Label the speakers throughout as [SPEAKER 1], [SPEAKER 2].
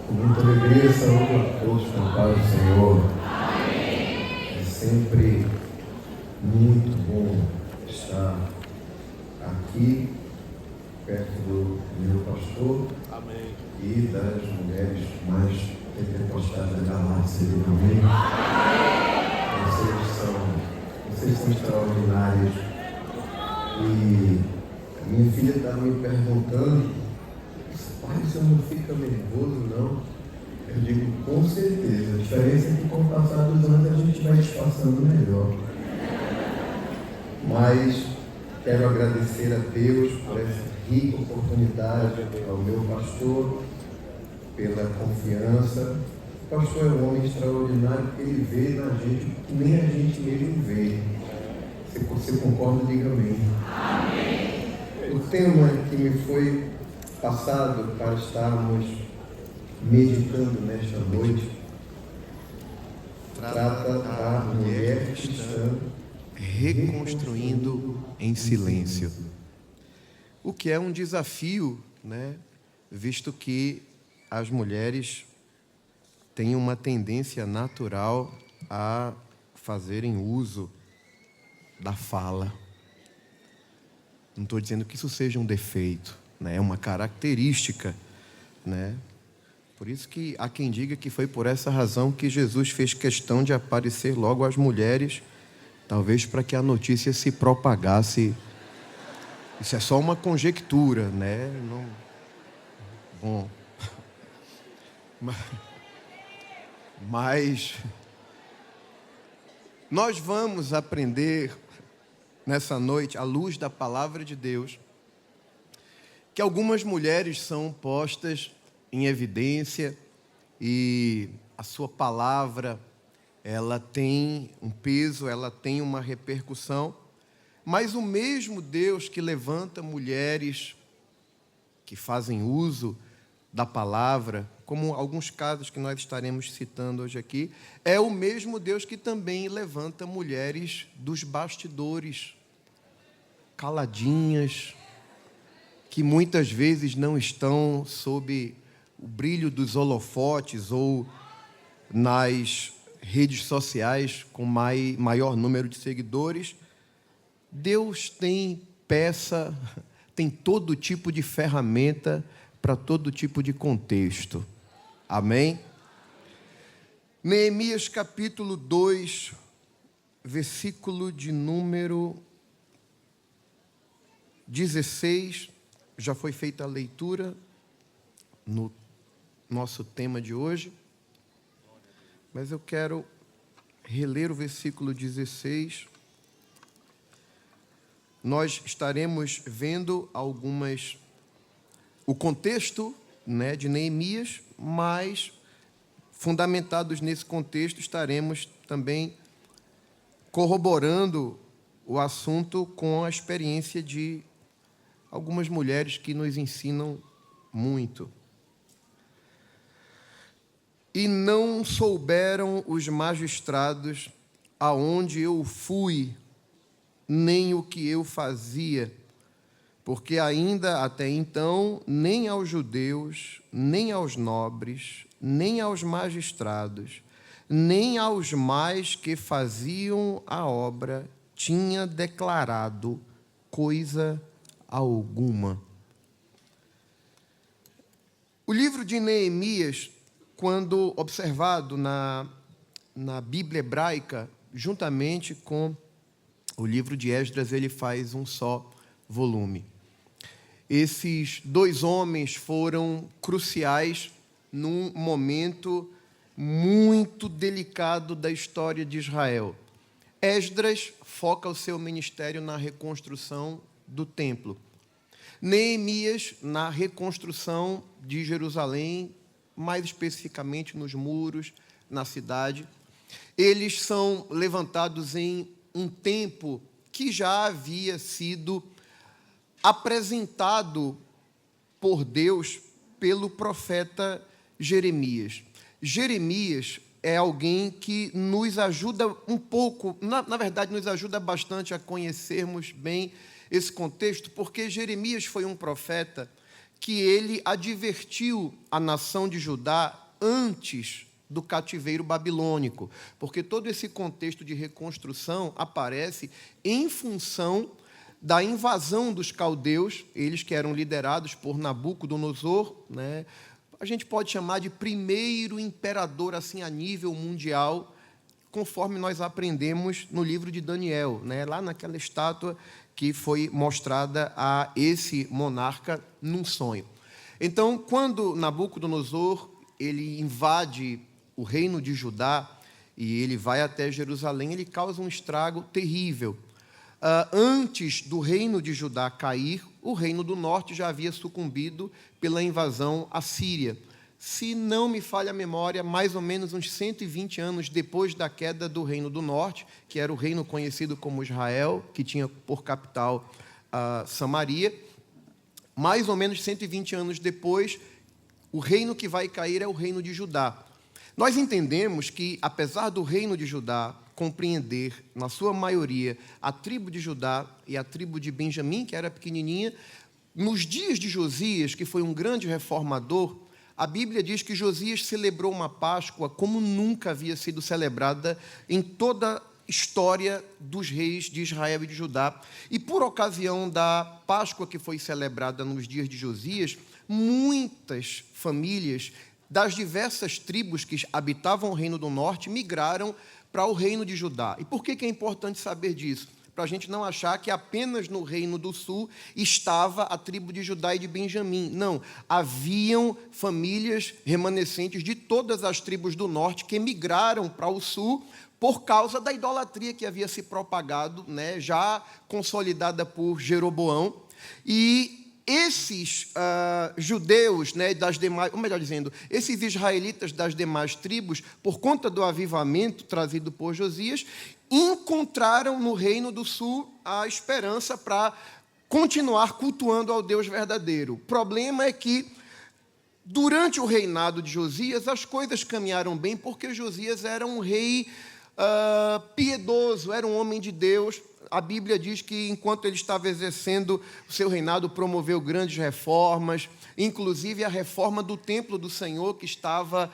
[SPEAKER 1] Com muita alegria, saúde a todos com a paz do Senhor. É sempre muito bom estar aqui, perto do meu pastor. Amém. E das mulheres mais pentecostais da galáxia. Amém. Vocês são extraordinários. E a minha filha está me perguntando: pai, você não fica nervoso, não? Eu digo, com certeza. A diferença é que com o passar dos anos a gente vai disfarçando melhor. Mas quero agradecer a Deus por essa rica oportunidade, ao meu pastor, pela confiança. O pastor é um homem extraordinário, porque ele vê na gente o que nem a gente mesmo vê. Se você concorda, diga amém. Amém. O tema que me foi passado para estarmos meditando nesta noite trata da mulher cristã
[SPEAKER 2] reconstruindo em silêncio. O que é um desafio, né? Visto que as mulheres têm uma tendência natural a fazerem uso da fala. Não estou dizendo que isso seja um defeito, né? É uma característica, né? Por isso que há quem diga que foi por essa razão que Jesus fez questão de aparecer logo às mulheres, talvez para que a notícia se propagasse. Isso é só uma conjectura, né? Não... Bom, mas nós vamos aprender nessa noite, à luz da palavra de Deus, que algumas mulheres são postas em evidência e a sua palavra, ela tem um peso, ela tem uma repercussão, mas o mesmo Deus que levanta mulheres que fazem uso da palavra, como alguns casos que nós estaremos citando hoje aqui, é o mesmo Deus que também levanta mulheres dos bastidores, caladinhas, que muitas vezes não estão sob o brilho dos holofotes ou nas redes sociais com maior número de seguidores. Deus tem peça, tem todo tipo de ferramenta para todo tipo de contexto. Amém? Neemias capítulo 2, versículo de número 16, já foi feita a leitura no nosso tema de hoje, mas eu quero reler o versículo 16. Nós estaremos vendo o contexto, né, de Neemias, mas fundamentados nesse contexto estaremos também corroborando o assunto com a experiência de algumas mulheres que nos ensinam muito. E não souberam os magistrados aonde eu fui, nem o que eu fazia, porque ainda até então, nem aos judeus, nem aos nobres, nem aos magistrados, nem aos mais que faziam a obra, tinha declarado coisa alguma. O livro de Neemias, quando observado na Bíblia hebraica, juntamente com o livro de Esdras, ele faz um só volume. Esses dois homens foram cruciais num momento muito delicado da história de Israel. Esdras foca o seu ministério na reconstrução do templo. Neemias na reconstrução de Jerusalém, mais especificamente nos muros, na cidade. Eles são levantados em um tempo que já havia sido apresentado por Deus pelo profeta Jeremias. Jeremias é alguém que nos ajuda um pouco, na verdade, nos ajuda bastante a conhecermos bem esse contexto, porque Jeremias foi um profeta que ele advertiu a nação de Judá antes do cativeiro babilônico, porque todo esse contexto de reconstrução aparece em função da invasão dos caldeus, eles que eram liderados por Nabucodonosor, né? A gente pode chamar de primeiro imperador assim a nível mundial, conforme nós aprendemos no livro de Daniel, né? Lá naquela estátua que foi mostrada a esse monarca num sonho. Então, quando Nabucodonosor ele invade o reino de Judá e ele vai até Jerusalém, ele causa um estrago terrível. Antes do reino de Judá cair, o reino do norte já havia sucumbido pela invasão assíria. Se não me falha a memória, mais ou menos uns 120 anos depois da queda do reino do norte, que era o reino conhecido como Israel, que tinha por capital Samaria, mais ou menos 120 anos depois, o reino que vai cair é o reino de Judá. Nós entendemos que, apesar do reino de Judá compreender, na sua maioria, a tribo de Judá e a tribo de Benjamim, que era pequenininha, nos dias de Josias, que foi um grande reformador, a Bíblia diz que Josias celebrou uma Páscoa como nunca havia sido celebrada em toda a história dos reis de Israel e de Judá. E por ocasião da Páscoa que foi celebrada nos dias de Josias, muitas famílias das diversas tribos que habitavam o reino do norte migraram para o reino de Judá. E por que é importante saber disso? Para a gente não achar que apenas no reino do sul estava a tribo de Judá e de Benjamim. Não, haviam famílias remanescentes de todas as tribos do norte que migraram para o sul por causa da idolatria que havia se propagado, né, já consolidada por Jeroboão. E esses judeus, né, das demais, ou melhor dizendo, esses israelitas das demais tribos, por conta do avivamento trazido por Josias, encontraram no reino do sul a esperança para continuar cultuando ao Deus verdadeiro. O problema é que, durante o reinado de Josias, as coisas caminharam bem, porque Josias era um rei piedoso, era um homem de Deus. A Bíblia diz que, enquanto ele estava exercendo o seu reinado, promoveu grandes reformas, inclusive a reforma do templo do Senhor, que estava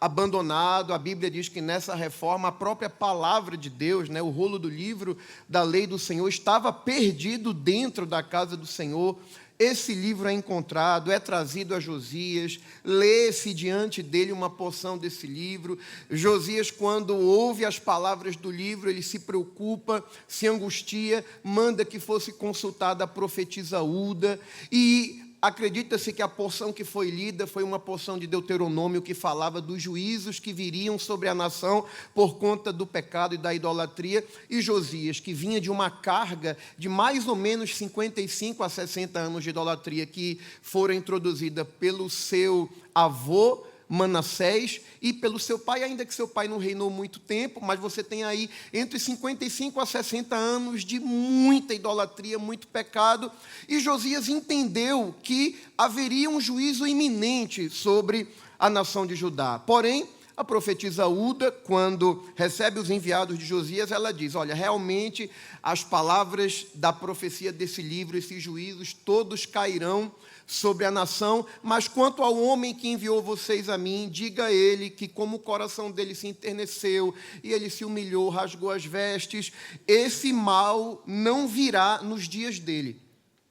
[SPEAKER 2] abandonado. A Bíblia diz que nessa reforma a própria palavra de Deus, né, o rolo do livro da lei do Senhor, estava perdido dentro da casa do Senhor. Esse livro é encontrado, é trazido a Josias, lê-se diante dele uma porção desse livro. Josias, quando ouve as palavras do livro, ele se preocupa, se angustia, manda que fosse consultada a profetisa Ulda, e acredita-se que a porção que foi lida foi uma porção de Deuteronômio que falava dos juízos que viriam sobre a nação por conta do pecado e da idolatria. E Josias, que vinha de uma carga de mais ou menos 55 a 60 anos de idolatria que foram introduzida pelo seu avô Manassés e pelo seu pai, ainda que seu pai não reinou muito tempo, mas você tem aí entre 55 a 60 anos de muita idolatria, muito pecado, e Josias entendeu que haveria um juízo iminente sobre a nação de Judá. Porém, a profetisa Ulda, quando recebe os enviados de Josias, ela diz: olha, realmente as palavras da profecia desse livro, esses juízos, todos cairão sobre a nação, mas quanto ao homem que enviou vocês a mim, diga a ele que, como o coração dele se enterneceu e ele se humilhou, rasgou as vestes, esse mal não virá nos dias dele.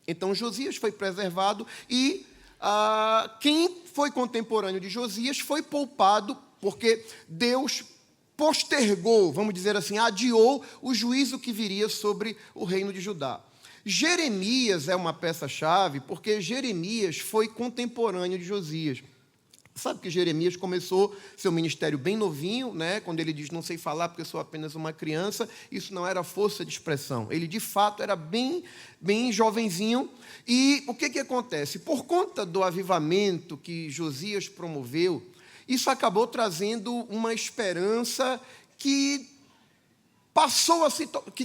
[SPEAKER 2] Então Josias foi preservado e quem foi contemporâneo de Josias foi poupado, porque Deus postergou, vamos dizer assim, adiou o juízo que viria sobre o reino de Judá. Jeremias é uma peça-chave, porque Jeremias foi contemporâneo de Josias. Sabe que Jeremias começou seu ministério bem novinho, né? Quando ele diz, não sei falar porque sou apenas uma criança, isso não era força de expressão. Ele, de fato, era bem jovenzinho. E o que acontece? Por conta do avivamento que Josias promoveu, isso acabou trazendo uma esperança que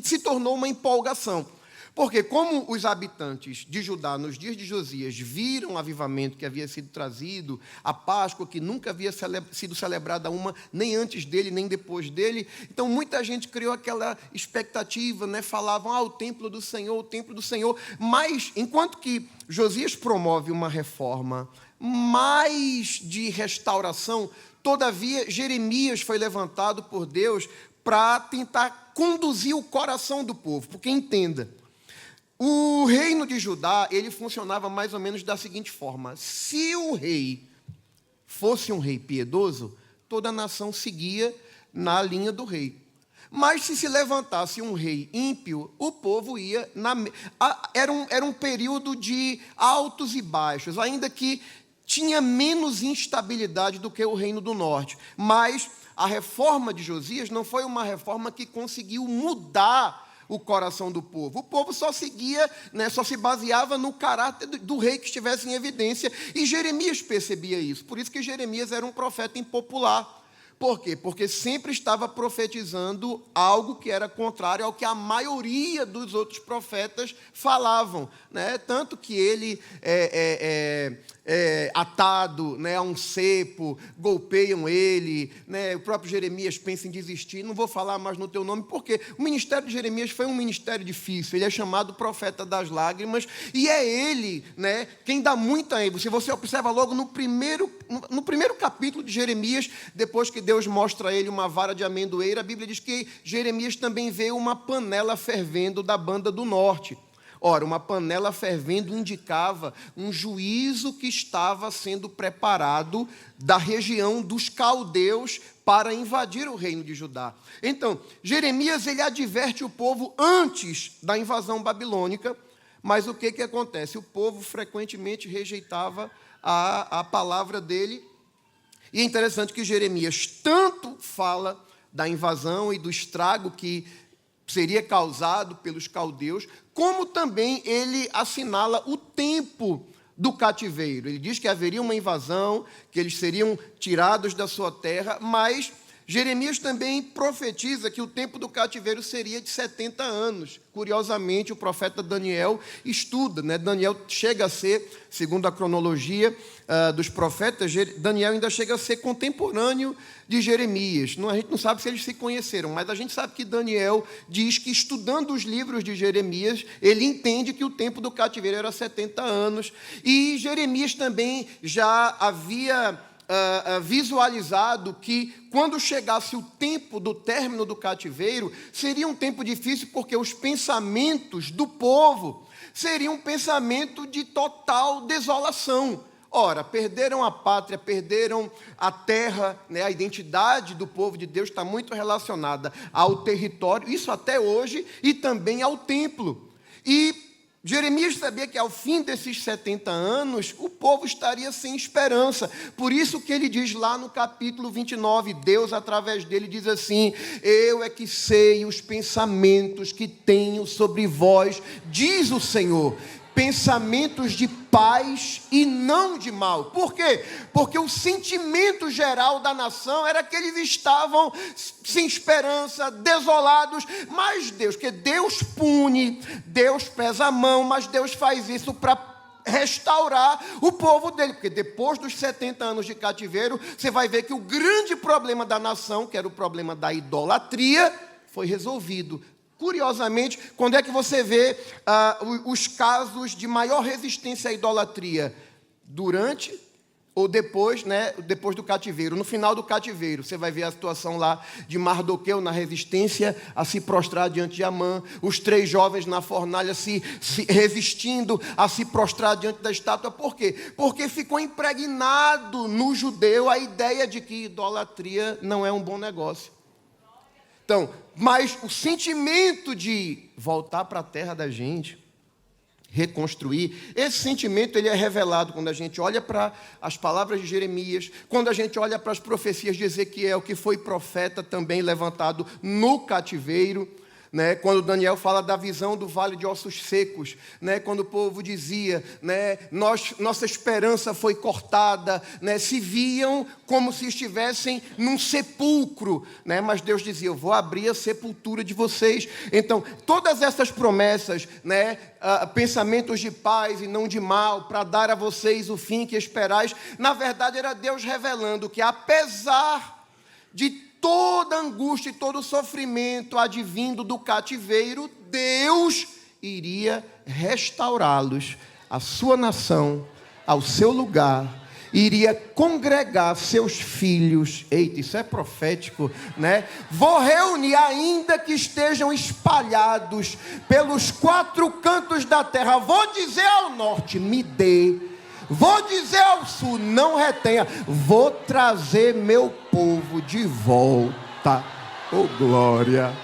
[SPEAKER 2] se tornou uma empolgação. Porque como os habitantes de Judá, nos dias de Josias, viram o avivamento que havia sido trazido, a Páscoa que nunca havia sido celebrada uma, nem antes dele, nem depois dele, então muita gente criou aquela expectativa, né? Falavam, o templo do Senhor, o templo do Senhor. Mas, enquanto que Josias promove uma reforma mais de restauração, todavia Jeremias foi levantado por Deus para tentar conduzir o coração do povo, porque entenda, o reino de Judá, ele funcionava mais ou menos da seguinte forma: se o rei fosse um rei piedoso, toda a nação seguia na linha do rei. Mas se levantasse um rei ímpio, o povo ia era um período de altos e baixos, ainda que tinha menos instabilidade do que o reino do norte. Mas a reforma de Josias não foi uma reforma que conseguiu mudar o coração do povo. O povo só seguia, né, só se baseava no caráter do rei que estivesse em evidência, e Jeremias percebia isso. Por isso que Jeremias era um profeta impopular. Por quê? Porque sempre estava profetizando algo que era contrário ao que a maioria dos outros profetas falavam, né? Tanto que ele atado, né, a um cepo, golpeiam ele, né? O próprio Jeremias pensa em desistir. Não vou falar mais no teu nome, porque o ministério de Jeremias foi um ministério difícil. Ele é chamado profeta das lágrimas, e é ele, né, quem dá muita ênfase. Se você observa logo no primeiro capítulo de Jeremias, depois que Deus mostra a ele uma vara de amendoeira, a Bíblia diz que Jeremias também vê uma panela fervendo da banda do norte. Ora, uma panela fervendo indicava um juízo que estava sendo preparado da região dos caldeus para invadir o reino de Judá. Então, Jeremias, ele adverte o povo antes da invasão babilônica, mas o que acontece? O povo frequentemente rejeitava a palavra dele. E é interessante que Jeremias tanto fala da invasão e do estrago que seria causado pelos caldeus, como também ele assinala o tempo do cativeiro. Ele diz que haveria uma invasão, que eles seriam tirados da sua terra, mas Jeremias também profetiza que o tempo do cativeiro seria de 70 anos. Curiosamente, o profeta Daniel estuda, né? Daniel chega a ser, segundo a cronologia dos profetas, Daniel ainda chega a ser contemporâneo de Jeremias. A gente não sabe se eles se conheceram, mas a gente sabe que Daniel diz que, estudando os livros de Jeremias, ele entende que o tempo do cativeiro era 70 anos. E Jeremias também já havia visualizado que, quando chegasse o tempo do término do cativeiro, seria um tempo difícil, porque os pensamentos do povo seriam um pensamento de total desolação. Ora, perderam a pátria, perderam a terra, né? A identidade do povo de Deus está muito relacionada ao território, isso até hoje, e também ao templo. E Jeremias sabia que, ao fim desses 70 anos, o povo estaria sem esperança. Por isso que ele diz lá no capítulo 29, Deus, através dele, diz assim: eu é que sei os pensamentos que tenho sobre vós, diz o Senhor, pensamentos de paz e não de mal. Por quê? Porque o sentimento geral da nação era que eles estavam sem esperança, desolados. Mas Deus, que Deus pune, Deus pesa a mão, mas Deus faz isso para restaurar o povo dele, porque depois dos 70 anos de cativeiro, você vai ver que o grande problema da nação, que era o problema da idolatria, foi resolvido. Curiosamente, quando é que você vê os casos de maior resistência à idolatria? Durante ou depois, né, depois do cativeiro. No final do cativeiro, você vai ver a situação lá de Mardoqueu na resistência a se prostrar diante de Amã, os 3 jovens na fornalha se resistindo a se prostrar diante da estátua. Por quê? Porque ficou impregnado no judeu a ideia de que idolatria não é um bom negócio. Então, mas o sentimento de voltar para a terra da gente, reconstruir, esse sentimento ele é revelado quando a gente olha para as palavras de Jeremias, quando a gente olha para as profecias de Ezequiel, que foi profeta também levantado no cativeiro. né? Quando Daniel fala da visão do vale de ossos secos, né? Quando o povo dizia, né? Nossa esperança foi cortada, né? Se viam como se estivessem num sepulcro, né? Mas Deus dizia: eu vou abrir a sepultura de vocês. Então, todas essas promessas, né? Pensamentos de paz e não de mal, para dar a vocês o fim que esperais, na verdade era Deus revelando que, apesar de toda angústia e todo sofrimento advindo do cativeiro, Deus iria restaurá-los, a sua nação, ao seu lugar, iria congregar seus filhos. Eita, isso é profético, né? Vou reunir, ainda que estejam espalhados pelos 4 cantos da terra. Vou dizer ao norte: me dê. Vou dizer ao sul: não retenha. Vou trazer meu povo de volta. Oh, glória!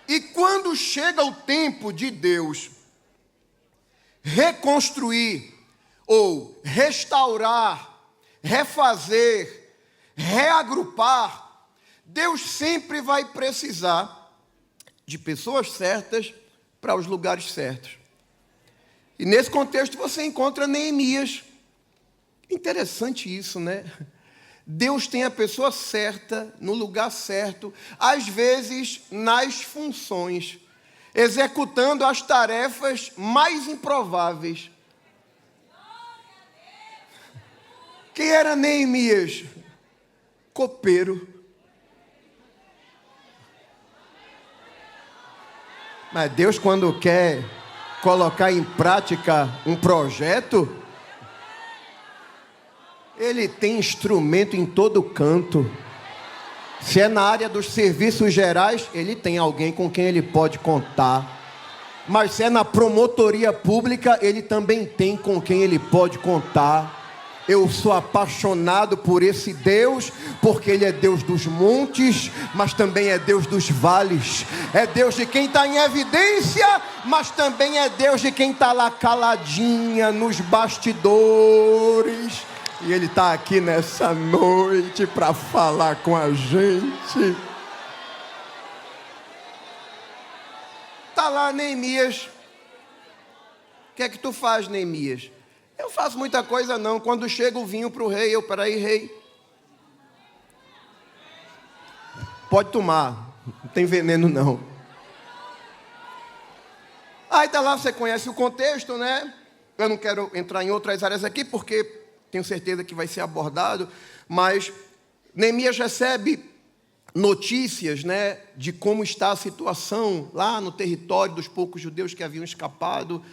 [SPEAKER 2] E quando chega o tempo de Deus reconstruir, ou restaurar, refazer, reagrupar, Deus sempre vai precisar de pessoas certas para os lugares certos. E nesse contexto você encontra Neemias. Interessante isso, né? Deus tem a pessoa certa, no lugar certo, às vezes nas funções, executando as tarefas mais improváveis. Quem era Neemias? Copeiro. Mas Deus, quando quer colocar em prática um projeto, Ele tem instrumento em todo canto. Se é na área dos serviços gerais, Ele tem alguém com quem Ele pode contar. Mas se é na promotoria pública, Ele também tem com quem Ele pode contar. Eu sou apaixonado por esse Deus, porque Ele é Deus dos montes, mas também é Deus dos vales. É Deus de quem está em evidência, mas também é Deus de quem está lá caladinha nos bastidores. E Ele está aqui nessa noite para falar com a gente. Está lá Neemias. O que é que tu faz, Neemias? Eu faço muita coisa não. Quando chega o vinho para o rei, peraí, rei, pode tomar, não tem veneno não. Aí tá lá, você conhece o contexto, né? Eu não quero entrar em outras áreas aqui, porque tenho certeza que vai ser abordado, mas Neemias recebe notícias, né, de como está a situação lá no território dos poucos judeus que haviam escapado.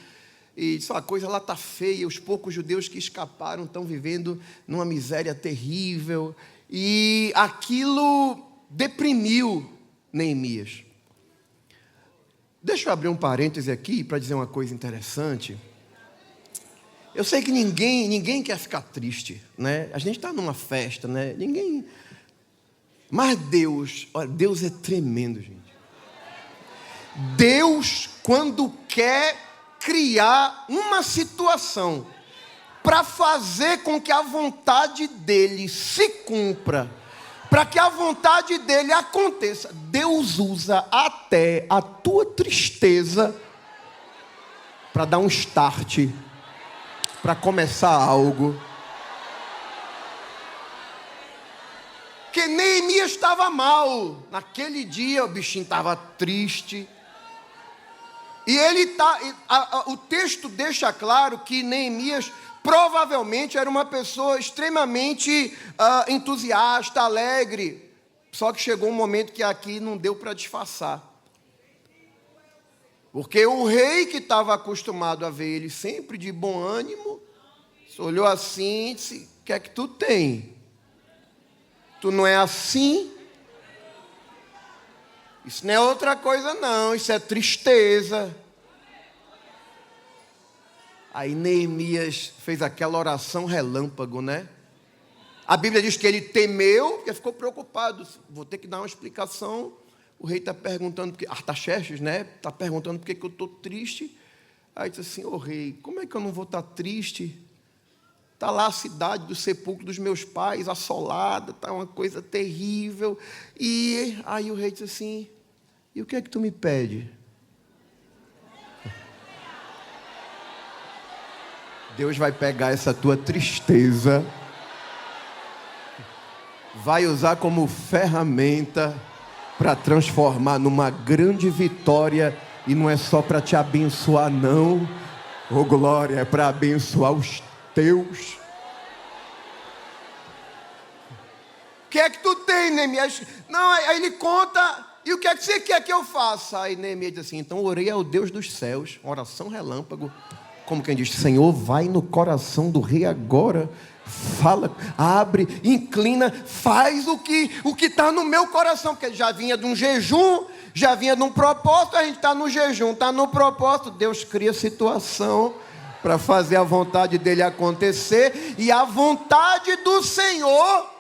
[SPEAKER 2] E disse: a coisa lá está feia, os poucos judeus que escaparam estão vivendo numa miséria terrível. E aquilo deprimiu Neemias. Deixa eu abrir um parêntese aqui para dizer uma coisa interessante. Eu sei que ninguém quer ficar triste, né? A gente está numa festa, né? Mas Deus, olha, Deus é tremendo, gente. Deus, quando quer criar uma situação para fazer com que a vontade dele se cumpra, para que a vontade dele aconteça, Deus usa até a tua tristeza para dar um start, para começar algo. Que Neemias estava mal naquele dia, o bichinho estava triste. E o texto deixa claro que Neemias provavelmente era uma pessoa extremamente entusiasta, alegre. Só que chegou um momento que aqui não deu para disfarçar. Porque o rei, que estava acostumado a ver ele sempre de bom ânimo, olhou assim e disse: o que é que tu tem? Tu não é assim? Isso não é outra coisa não, isso é tristeza. Aí Neemias fez aquela oração relâmpago, né? A Bíblia diz que ele temeu, porque ficou preocupado. Vou ter que dar uma explicação. O rei está perguntando, porque Artaxerxes, né? Está perguntando por que eu estou triste. Aí disse assim: ô rei, como é que eu não vou estar triste? Está lá a cidade do sepulcro dos meus pais, assolada, está uma coisa terrível. E aí o rei diz assim, e o que é que tu me pede? Deus vai pegar essa tua tristeza, vai usar como ferramenta para transformar numa grande vitória. E não é só para te abençoar não, ô glória, é para abençoar os teus. O que é que tu tem, Neemias? Não, aí ele conta, e o que é que você quer que eu faça? Aí Neemias diz assim, então orei ao Deus dos céus, oração relâmpago, como quem diz, Senhor, vai no coração do rei agora, fala, abre, inclina, faz o que está no meu coração, porque ele já vinha de um jejum, já vinha de um propósito, a gente está no jejum, está no propósito, Deus cria situação para fazer a vontade dele acontecer, e a vontade do Senhor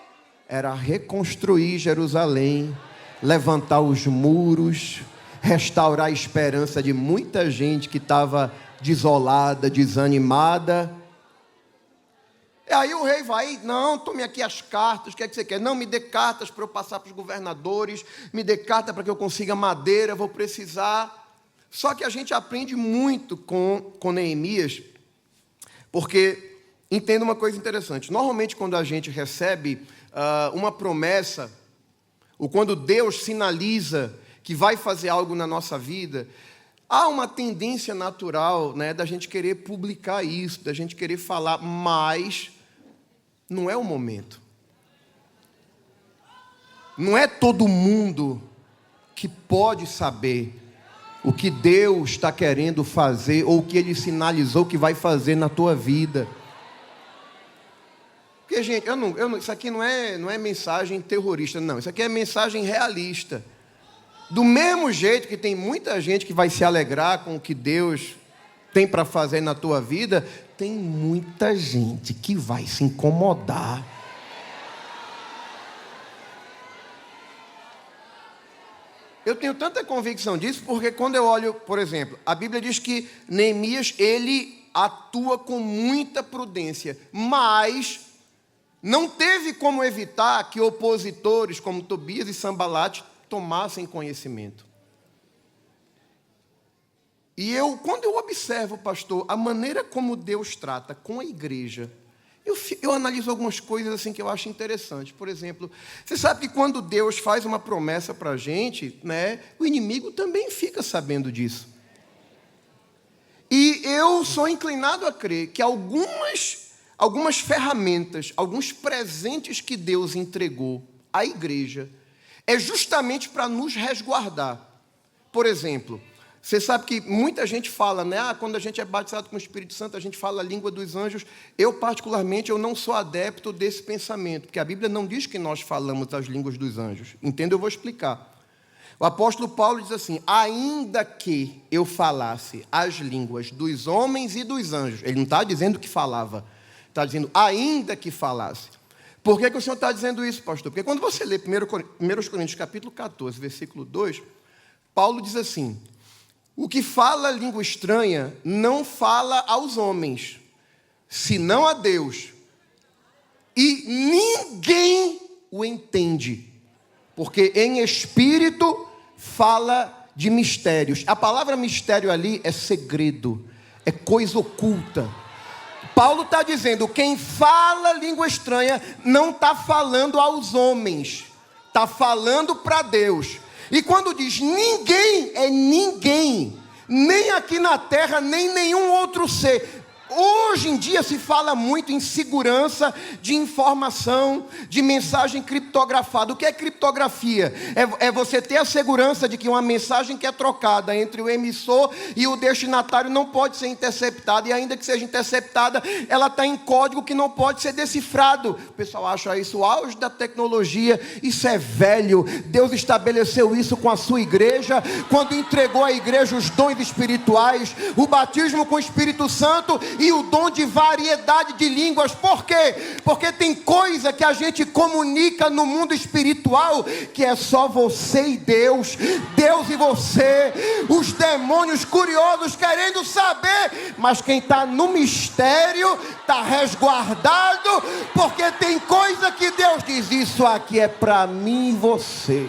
[SPEAKER 2] era reconstruir Jerusalém, levantar os muros, restaurar a esperança de muita gente que estava desolada, desanimada. E aí o rei vai, não, tome aqui as cartas, o que é que você quer? Não, me dê cartas para eu passar para os governadores, me dê carta para que eu consiga madeira, vou precisar. Só que a gente aprende muito com Neemias, porque entenda uma coisa interessante, normalmente quando a gente recebe uma promessa, ou quando Deus sinaliza que vai fazer algo na nossa vida, há uma tendência natural, né, da gente querer publicar isso, da gente querer falar, mas não é o momento. Não é todo mundo que pode saber o que Deus está querendo fazer ou o que Ele sinalizou que vai fazer na tua vida. Porque, gente, isso aqui não é mensagem terrorista, não. Isso aqui é mensagem realista. Do mesmo jeito que tem muita gente que vai se alegrar com o que Deus tem para fazer na tua vida, tem muita gente que vai se incomodar. Eu tenho tanta convicção disso, porque quando eu olho, por exemplo, a Bíblia diz que Neemias, ele atua com muita prudência, mas não teve como evitar que opositores como Tobias e Sanbalate tomassem conhecimento. E quando eu observo, pastor, a maneira como Deus trata com a igreja, eu analiso algumas coisas assim que eu acho interessantes. Por exemplo, você sabe que quando Deus faz uma promessa para a gente, né, o inimigo também fica sabendo disso. E eu sou inclinado a crer que algumas ferramentas, alguns presentes que Deus entregou à igreja, é justamente para nos resguardar. Por exemplo, você sabe que muita gente fala, né? Quando a gente é batizado com o Espírito Santo, a gente fala a língua dos anjos. Eu, particularmente, eu não sou adepto desse pensamento, porque a Bíblia não diz que nós falamos as línguas dos anjos. Entende? Eu vou explicar. O apóstolo Paulo diz assim, ainda que eu falasse as línguas dos homens e dos anjos. Ele não está dizendo que falava, está dizendo ainda que falasse. Por que o Senhor está dizendo isso, pastor? Porque quando você lê 1 Coríntios capítulo 14, versículo 2, Paulo diz assim, o que fala língua estranha não fala aos homens, senão a Deus. E ninguém o entende, porque em espírito fala de mistérios. A palavra mistério ali é segredo, é coisa oculta. Paulo está dizendo, quem fala língua estranha não está falando aos homens, está falando para Deus. E quando diz ninguém, é ninguém, nem aqui na terra, nem nenhum outro ser. Hoje em dia se fala muito em segurança de informação, de mensagem criptografada. O que é criptografia? É você ter a segurança de que uma mensagem que é trocada entre o emissor e o destinatário não pode ser interceptada. E ainda que seja interceptada, ela está em código que não pode ser decifrado. O pessoal acha isso o auge da tecnologia. Isso é velho. Deus estabeleceu isso com a sua igreja, quando entregou à igreja os dons espirituais, o batismo com o Espírito Santo e o dom de variedade de línguas. Por quê? Porque tem coisa que a gente comunica no mundo espiritual que é só você e Deus, Deus e você, os demônios curiosos querendo saber, mas quem está no mistério está resguardado, porque tem coisa que Deus diz: isso aqui é para mim e você.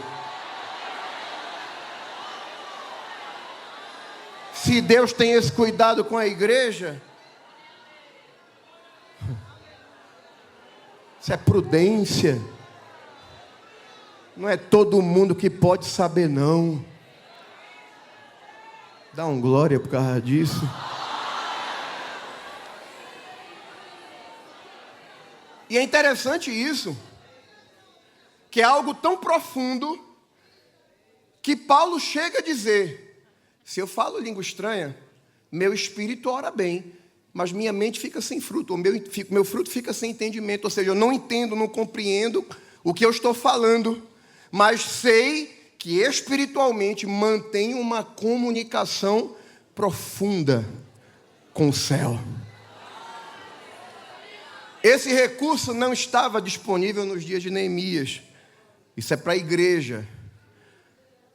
[SPEAKER 2] Se Deus tem esse cuidado com a igreja, isso é prudência. Não é todo mundo que pode saber, não. Dá um glória por causa disso. E é interessante isso, que é algo tão profundo, que Paulo chega a dizer: se eu falo língua estranha, meu espírito ora bem, mas minha mente fica sem fruto, meu fruto fica sem entendimento. Ou seja, eu não entendo, não compreendo o que eu estou falando, mas sei que espiritualmente mantenho uma comunicação profunda com o céu. Esse recurso não estava disponível nos dias de Neemias. Isso é para a igreja,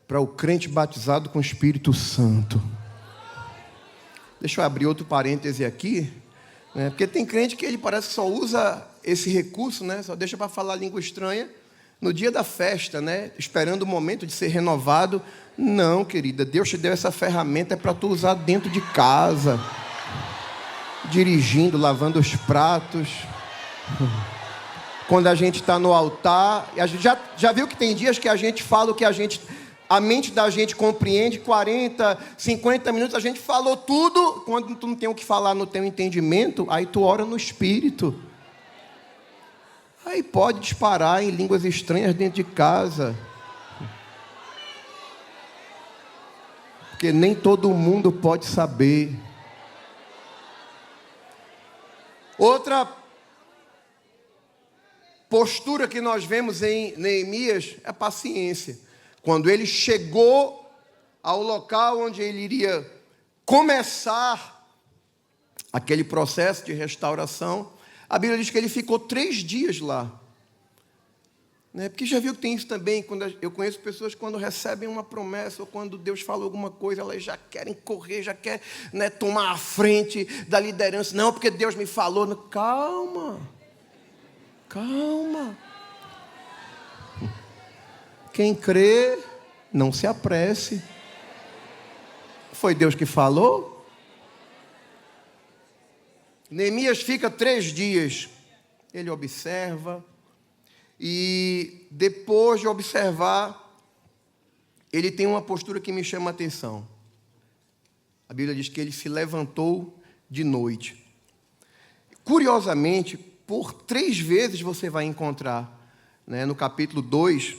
[SPEAKER 2] para o crente batizado com o Espírito Santo. Deixa eu abrir outro parêntese aqui, né? Porque tem crente que ele parece que só usa esse recurso, né? Só deixa para falar língua estranha no dia da festa, né? Esperando o momento de ser renovado. Não, querida, Deus te deu essa ferramenta, é para tu usar dentro de casa, dirigindo, lavando os pratos, quando a gente está no altar. A gente já viu que tem dias que a gente fala o que a mente da gente compreende, 40, 50 minutos, a gente falou tudo. Quando tu não tem o que falar no teu entendimento, aí tu ora no Espírito. Aí pode disparar em línguas estranhas dentro de casa. Porque nem todo mundo pode saber. Outra postura que nós vemos em Neemias é a paciência. Quando ele chegou ao local onde ele iria começar aquele processo de restauração, a Bíblia diz que ele ficou 3 dias lá. Né? Porque já viu que tem isso também, quando eu conheço pessoas que quando recebem uma promessa, ou quando Deus fala alguma coisa, elas já querem correr, já querem, né, tomar a frente da liderança. Não, porque Deus me falou. Não, calma. Quem crê, não se apresse. Foi Deus que falou? Neemias fica 3 dias. Ele observa. E depois de observar, ele tem uma postura que me chama a atenção. A Bíblia diz que ele se levantou de noite. Curiosamente, por 3 vezes você vai encontrar, né, no capítulo 2,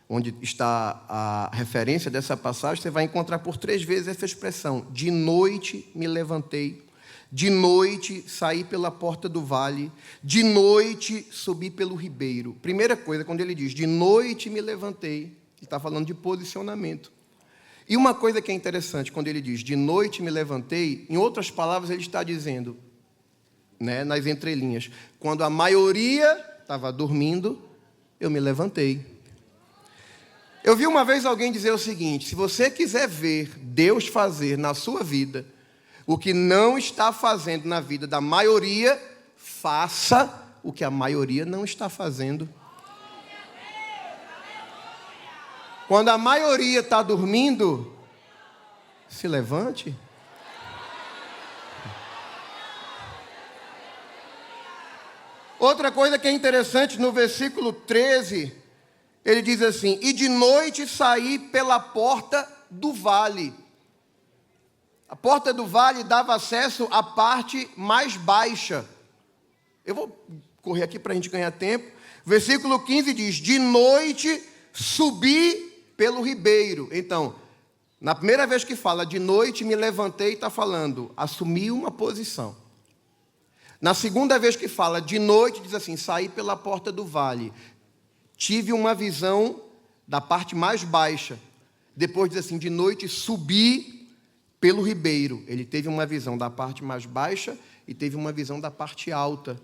[SPEAKER 2] onde está a referência dessa passagem, você vai encontrar por 3 vezes essa expressão: de noite me levantei, de noite saí pela porta do vale, de noite subi pelo ribeiro. Primeira coisa, quando ele diz de noite me levantei, ele está falando de posicionamento. E uma coisa que é interessante, quando ele diz de noite me levantei, em outras palavras ele está dizendo, né, nas entrelinhas, quando a maioria estava dormindo, eu me levantei. Eu vi uma vez alguém dizer o seguinte: se você quiser ver Deus fazer na sua vida o que não está fazendo na vida da maioria, faça o que a maioria não está fazendo. Quando a maioria está dormindo, se levante. Outra coisa que é interessante, no versículo 13, ele diz assim: e de noite saí pela porta do vale. A porta do vale dava acesso à parte mais baixa. Eu vou correr aqui para a gente ganhar tempo. Versículo 15 diz: de noite subi pelo ribeiro. Então, na primeira vez que fala de noite me levantei, está falando, assumi uma posição. Na segunda vez que fala de noite, diz assim, saí pela porta do vale. Tive uma visão da parte mais baixa. Depois diz assim, de noite subi pelo ribeiro. Ele teve uma visão da parte mais baixa e teve uma visão da parte alta.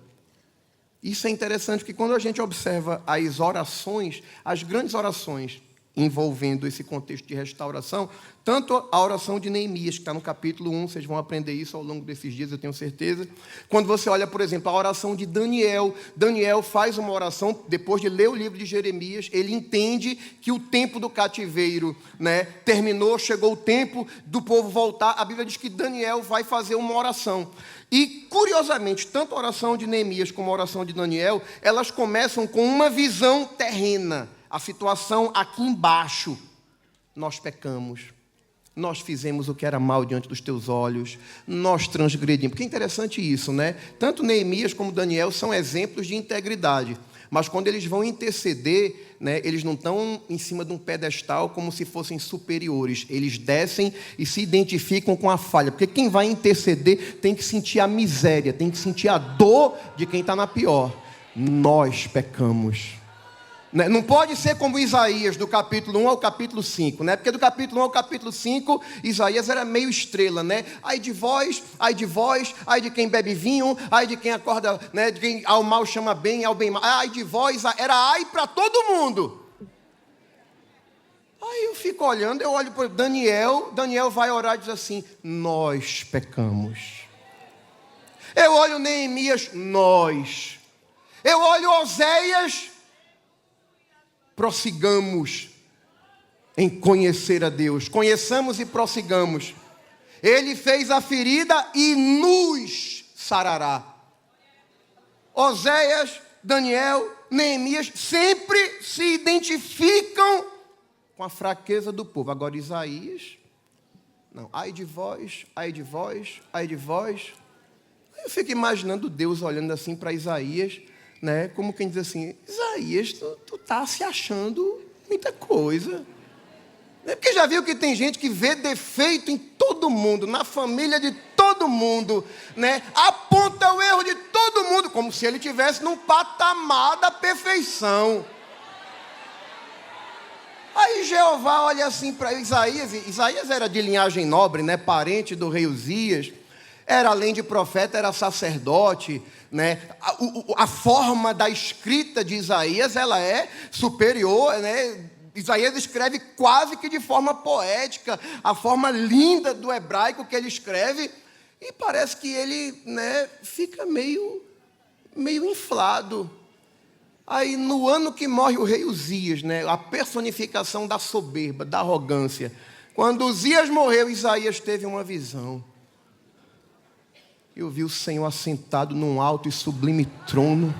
[SPEAKER 2] Isso é interessante, porque quando a gente observa as orações, as grandes orações envolvendo esse contexto de restauração, tanto a oração de Neemias, que está no capítulo 1, vocês vão aprender isso ao longo desses dias, eu tenho certeza. Quando você olha, por exemplo, a oração de Daniel, Daniel faz uma oração, depois de ler o livro de Jeremias, ele entende que o tempo do cativeiro, né, terminou, chegou o tempo do povo voltar. A Bíblia diz que Daniel vai fazer uma oração. E, curiosamente, tanto a oração de Neemias como a oração de Daniel, elas começam com uma visão terrena. A situação aqui embaixo, nós pecamos, nós fizemos o que era mal diante dos teus olhos, nós transgredimos. Porque é interessante isso, né? Tanto Neemias como Daniel são exemplos de integridade, mas quando eles vão interceder, né, eles não estão em cima de um pedestal como se fossem superiores, eles descem e se identificam com a falha, porque quem vai interceder tem que sentir a miséria, tem que sentir a dor de quem está na pior. Nós pecamos. Não pode ser como Isaías, do capítulo 1 ao capítulo 5, né? Porque do capítulo 1 ao capítulo 5, Isaías era meio estrela, né? Ai de vós, ai de quem bebe vinho, ai de quem acorda, né? De quem ao mal chama bem, ao bem mal. Ai de vós, era ai para todo mundo. Aí eu fico olhando, eu olho para Daniel vai orar e diz assim, nós pecamos. Eu olho Neemias, nós. Eu olho Oséias, prossigamos em conhecer a Deus. Conheçamos e prossigamos. Ele fez a ferida e nos sarará. Oséias, Daniel, Neemias sempre se identificam com a fraqueza do povo. Agora Isaías, não. Ai de vós, ai de vós, ai de vós. Eu fico imaginando Deus olhando assim para Isaías, né? Como quem diz assim, Isaías, tu tá se achando muita coisa. Porque já viu que tem gente que vê defeito em todo mundo, na família de todo mundo, né? Aponta o erro de todo mundo, como se ele estivesse num patamar da perfeição. Aí Jeová olha assim para Isaías. Isaías era de linhagem nobre, né? Parente do rei Uzias. Era, além de profeta, era sacerdote, né? A forma da escrita de Isaías, ela é superior, né? Isaías escreve quase que de forma poética, a forma linda do hebraico que ele escreve, e parece que ele, né, fica meio inflado. Aí, no ano que morre o rei Uzias, né, a personificação da soberba, da arrogância, quando Uzias morreu, Isaías teve uma visão. Eu vi o Senhor assentado num alto e sublime trono.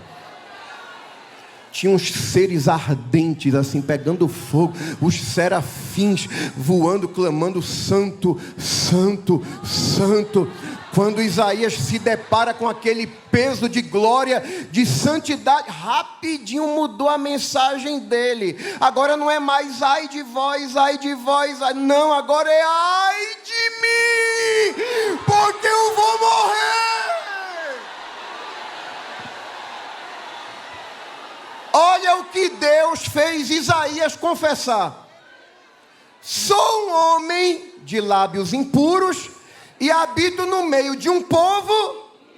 [SPEAKER 2] Tinha uns seres ardentes, assim, pegando fogo. Os serafins voando, clamando, santo, santo, santo. Quando Isaías se depara com aquele peso de glória, de santidade, rapidinho mudou a mensagem dele. Agora não é mais ai de vós, ai. Não, agora é ai de mim, porque eu vou morrer. Olha o que Deus fez Isaías confessar. Sou um homem de lábios impuros e habito no meio de um povo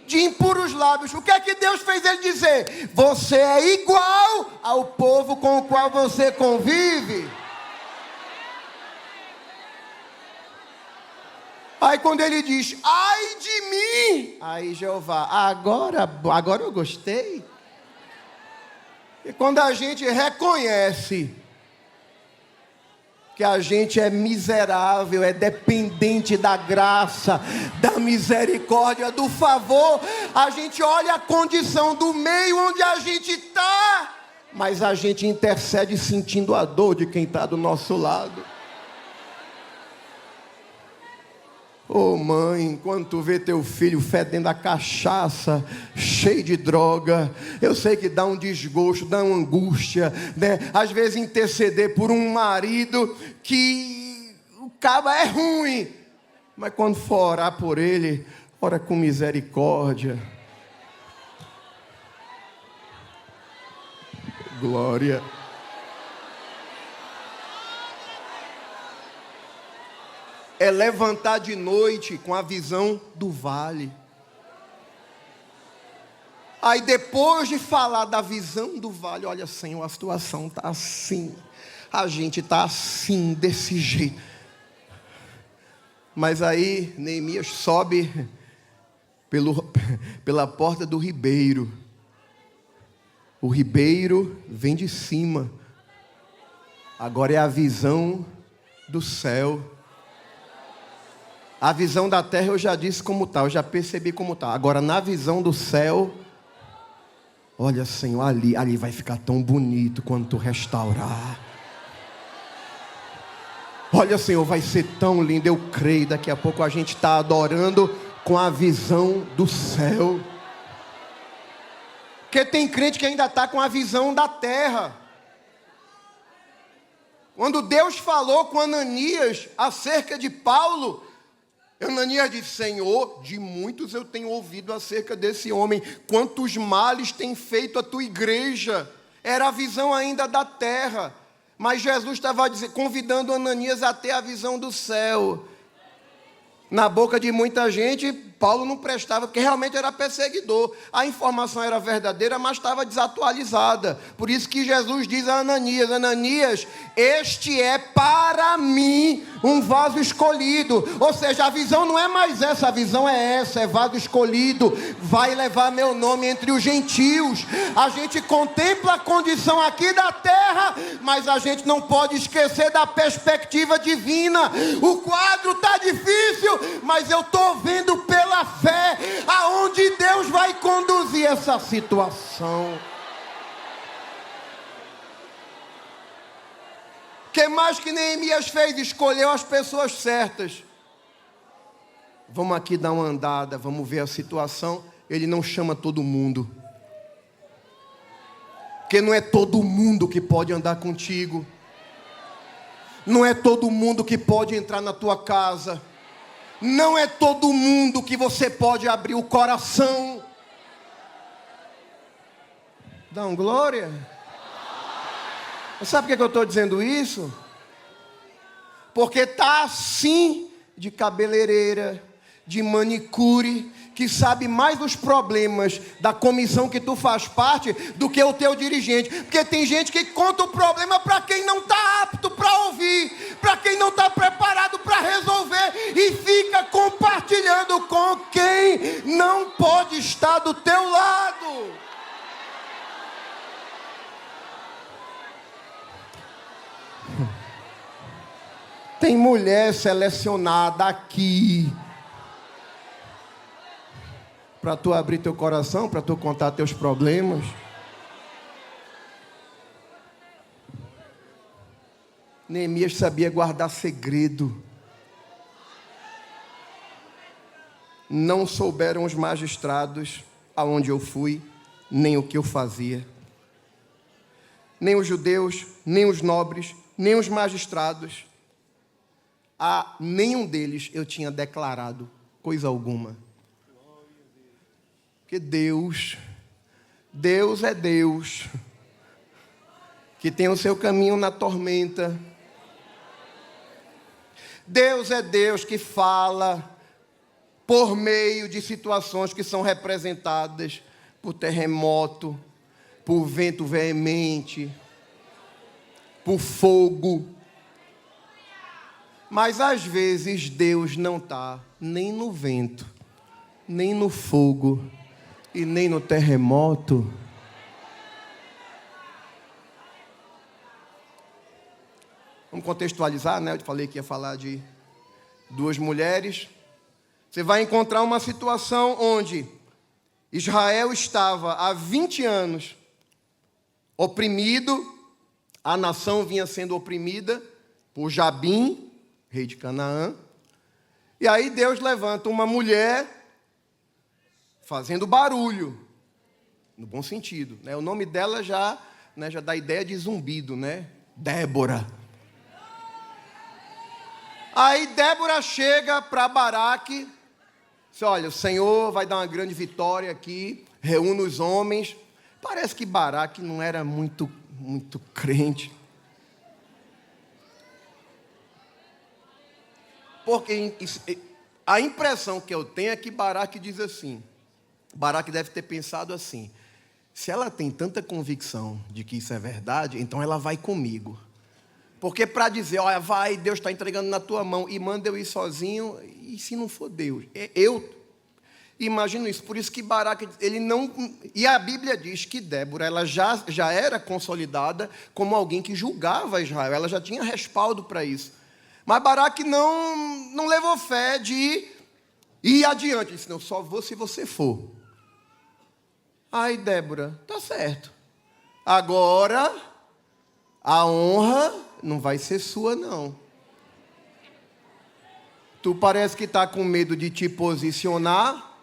[SPEAKER 2] de impuros lábios. O que é que Deus fez ele dizer? Você é igual ao povo com o qual você convive. Aí quando ele diz, ai de mim, aí Jeová, agora eu gostei. E quando a gente reconhece que a gente é miserável, é dependente da graça, da misericórdia, do favor, a gente olha a condição do meio onde a gente está, mas a gente intercede sentindo a dor de quem está do nosso lado. Ô mãe, quando tu vê teu filho fedendo a cachaça, cheio de droga, eu sei que dá um desgosto, dá uma angústia, né? Às vezes interceder por um marido que o cabo é ruim, mas quando for orar por ele, ora com misericórdia. Glória. É levantar de noite com a visão do vale. Aí depois de falar da visão do vale, olha, Senhor, a situação está assim, a gente está assim, desse jeito. Mas aí Neemias sobe pela porta do ribeiro. O ribeiro vem de cima. Agora é a visão do céu. A visão da terra eu já disse como está, eu já percebi como está. Agora na visão do céu, olha, Senhor, ali vai ficar tão bonito quando tu restaurar. Olha, Senhor, vai ser tão lindo, eu creio. Daqui a pouco a gente está adorando com a visão do céu. Porque tem crente que ainda está com a visão da terra. Quando Deus falou com Ananias acerca de Paulo, Ananias disse: Senhor, de muitos eu tenho ouvido acerca desse homem, quantos males tem feito a tua igreja. Era a visão ainda da terra. Mas Jesus estava convidando Ananias a ter a visão do céu. Na boca de muita gente, Paulo não prestava, porque realmente era perseguidor. A informação era verdadeira, mas estava desatualizada. Por isso que Jesus diz a Ananias: Ananias, este é para mim um vaso escolhido. Ou seja, a visão não é mais essa, a visão é essa, é vaso escolhido. Vai levar meu nome entre os gentios. A gente contempla a condição aqui da terra, mas a gente não pode esquecer da perspectiva divina. O quadro está difícil, mas eu estou vendo pela fé aonde Deus vai conduzir essa situação. O que mais que Neemias fez? Escolheu as pessoas certas. Vamos aqui dar uma andada, vamos ver a situação. Ele não chama todo mundo, porque não é todo mundo que pode andar contigo. Não é todo mundo que pode entrar na tua casa. Não é todo mundo que você pode abrir o coração. Dá um glória. Sabe por que eu estou dizendo isso? Porque está assim de cabeleireira, de manicure, que sabe mais dos problemas da comissão que tu faz parte do que o teu dirigente. Porque tem gente que conta o problema para quem não está apto para ouvir, para quem não está preparado para resolver, e fica compartilhando com quem não pode estar do teu lado. Tem mulher selecionada aqui para tu abrir teu coração, para tu contar teus problemas. Neemias sabia guardar segredo. Não souberam os magistrados aonde eu fui, nem o que eu fazia. Nem os judeus, nem os nobres, nem os magistrados. A nenhum deles eu tinha declarado coisa alguma. Porque Deus é Deus, que tem o seu caminho na tormenta. Deus é Deus que fala por meio de situações que são representadas por terremoto, por vento veemente, por fogo. Mas às vezes Deus não está nem no vento, nem no fogo e nem no terremoto. Vamos contextualizar, né? Eu te falei que ia falar de duas mulheres. Você vai encontrar uma situação onde Israel estava há 20 anos oprimido, a nação vinha sendo oprimida por Jabim, rei de Canaã. E aí Deus levanta uma mulher fazendo barulho, no bom sentido, né? O nome dela já dá ideia de zumbido, né? Débora. Aí Débora chega para Baraque, diz: olha, o Senhor vai dar uma grande vitória aqui, reúne os homens. Parece que Baraque não era muito crente. Porque a impressão que eu tenho é que Baraque diz assim: Baraque deve ter pensado assim: se ela tem tanta convicção de que isso é verdade, então ela vai comigo. Porque para dizer, olha, vai, Deus está entregando na tua mão e manda eu ir sozinho, e se não for Deus? Eu imagino isso. Por isso que Baraque, ele não... E a Bíblia diz que Débora, ela já era consolidada como alguém que julgava Israel. Ela já tinha respaldo para isso. Mas Baraque não levou fé de ir adiante. Ele disse, não, só vou se você for. Aí Débora, tá certo. Agora, a honra não vai ser sua, não. Tu parece que está com medo de te posicionar.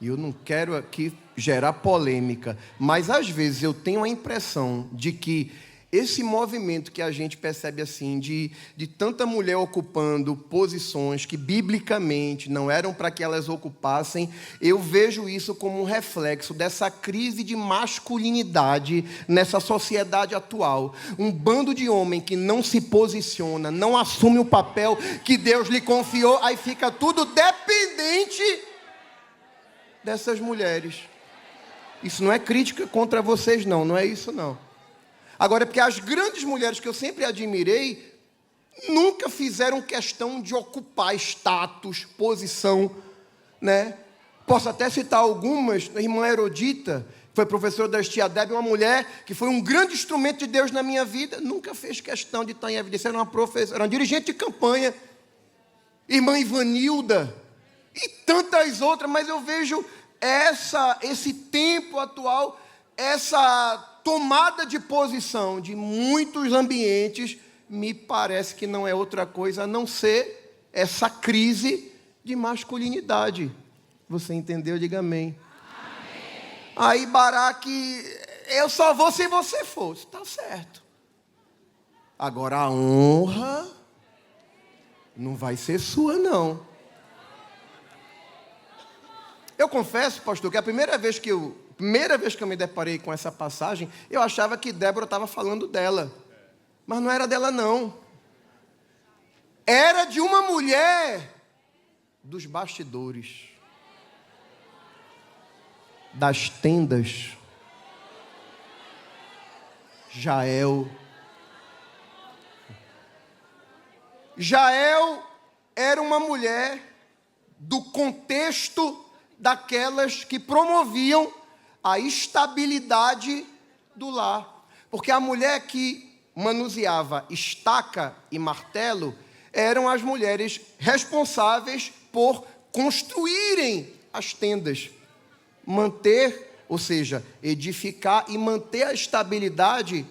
[SPEAKER 2] E eu não quero aqui gerar polêmica, mas às vezes eu tenho a impressão de que esse movimento que a gente percebe assim, de tanta mulher ocupando posições que biblicamente não eram para que elas ocupassem, eu vejo isso como um reflexo dessa crise de masculinidade nessa sociedade atual. Um bando de homem que não se posiciona, não assume o papel que Deus lhe confiou, aí fica tudo dependente dessas mulheres. Isso não é crítica contra vocês, não é isso, não. Agora, é porque as grandes mulheres que eu sempre admirei nunca fizeram questão de ocupar status, posição, né? Posso até citar algumas. A irmã Herodita, foi professora da tia Débora, uma mulher que foi um grande instrumento de Deus na minha vida, nunca fez questão de estar em evidência, era uma professora, era uma dirigente de campanha. Irmã Ivanilda, e tantas outras, mas eu vejo esse tempo atual, essa tomada de posição de muitos ambientes, me parece que não é outra coisa a não ser essa crise de masculinidade. Você entendeu? Diga amém. Amém. Aí Baraque, eu só vou se você for. Está certo. Agora a honra não vai ser sua, não. Eu confesso, pastor, que a primeira vez que eu me deparei com essa passagem, eu achava que Débora estava falando dela. Mas não era dela, não. Era de uma mulher dos bastidores, das tendas. Jael era uma mulher do contexto daquelas que promoviam a estabilidade do lar. Porque a mulher que manuseava estaca e martelo eram as mulheres responsáveis por construírem as tendas. Manter, ou seja, edificar e manter a estabilidade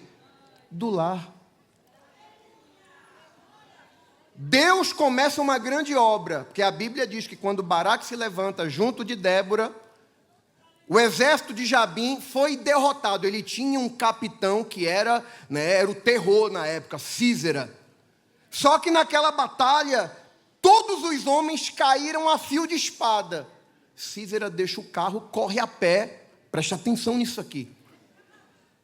[SPEAKER 2] do lar. Deus começa uma grande obra, porque a Bíblia diz que quando Baraque se levanta junto de Débora, o exército de Jabim foi derrotado. Ele tinha um capitão que era o terror na época, Sísera. Só que naquela batalha, todos os homens caíram a fio de espada. Sísera deixa o carro, corre a pé. Presta atenção nisso aqui.